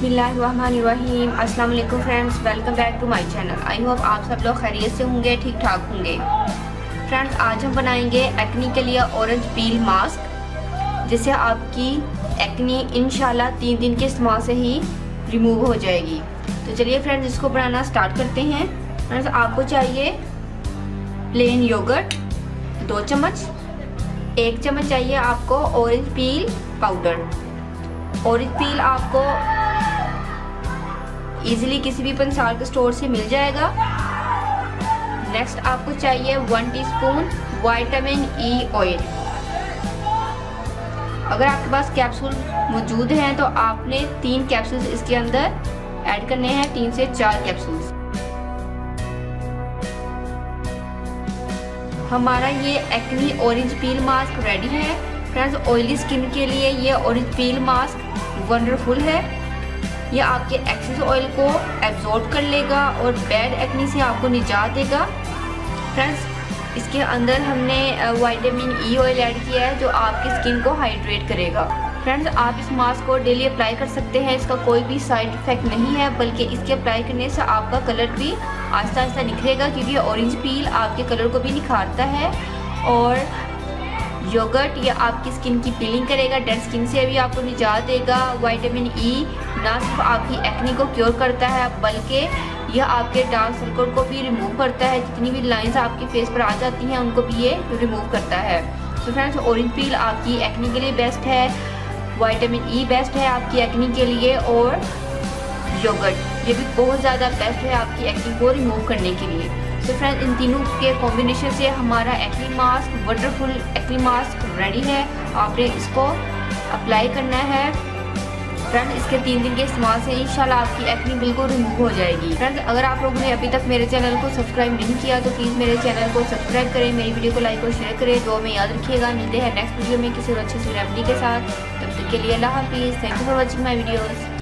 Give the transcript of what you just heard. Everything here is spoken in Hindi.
बिस्मिल्लाहिर्रहमानिर्रहीम। अस्सलाम वालेकुम friends, welcome back to my channel. I hope आप सब लोग खैरियत से होंगे, ठीक ठाक होंगे। फ्रेंड्स, आज हम बनाएंगे एक्नी के लिए ऑरेंज पील मास्क, जिससे आपकी एक्नी इंशाल्लाह 3 दिन के इस्तेमाल से ही रिमूव हो जाएगी। तो चलिए फ्रेंड्स, इसको बनाना स्टार्ट करते हैं। फ्रेंड्स, आपको चाहिए प्लेन योगर्ट 2 चम्मच, 1 चम्मच चाहिए आपको orange peel powder. Orange peel आपको इजीली किसी भी पंसार के स्टोर से मिल जाएगा। नेक्स्ट आपको चाहिए 1 टीस्पून विटामिन ई ऑयल। अगर आपके पास कैप्सूल मौजूद हैं तो आपने 3 कैप्सूल्स इसके अंदर ऐड करने हैं, 3 से 4 कैप्सूल्स। हमारा ये acne orange peel mask ready है। फ्रेंड्स, ऑयली स्किन के लिए ये ऑरेंज पील मास्क वंडरफुल है। ये आपके एक्सेस ऑयल को एब्जॉर्ब कर लेगा और बैड एक्नी से आपको निजात देगा। फ्रेंड्स, इसके अंदर हमने विटामिन ई ऑयल ऐड किया है जो आपकी स्किन को हाइड्रेट करेगा। फ्रेंड्स, आप इस मास्क को डेली अप्लाई कर सकते हैं। इसका कोई भी साइड इफेक्ट नहीं है, बल्कि इसके अप्लाई करने से आपका कलर भी आहिस्ता आहिस्ता निखरेगा, क्योंकि ऑरेंज पील आपके कलर को भी निखारता है। और योगर्ट ये आपकी स्किन की पीलिंग करेगा, डेड स्किन से भी आपको निजात देगा। विटामिन ई ना सिर्फ आपकी एक्नी को क्योर करता है, बल्कि यह आपके डार्क सर्कल को भी रिमूव करता है। जितनी भी लाइंस आपके फेस पर आ जाती हैं उनको भी ये रिमूव करता है। तो फ्रेंड्स, ऑरेंज पील आपकी एक्नी के लिए बेस्ट है, विटामिन ई बेस्ट है आपकी एक्नी के लिए, और योगर्ट ये भी बहुत ज़्यादा बेस्ट है आपकी एक्नी को रिमूव करने के लिए। तो फ्रेंड्स, इन तीनों के कॉम्बिनेशन से हमारा acne mask, wonderful acne mask ready है। आपने इसको अप्लाई करना है। फ्रेंड्स, इसके 3 दिन के इस्तेमाल से इंशाल्लाह आपकी एक्नी बिल्कुल रिमूव हो जाएगी। फ्रेंड्स, अगर आप लोगों ने अभी तक मेरे चैनल को सब्सक्राइब नहीं किया तो प्लीज़ मेरे चैनल को सब्सक्राइब करें, मेरी वीडियो को लाइक और शेयर करें। दुआ में याद रखिएगा। मिलते हैं नेक्स्ट वीडियो में किसी अच्छी सी रेमेडी के साथ। तब तक के लिए अल्लाह हाफिज़। Thank you for watching my videos.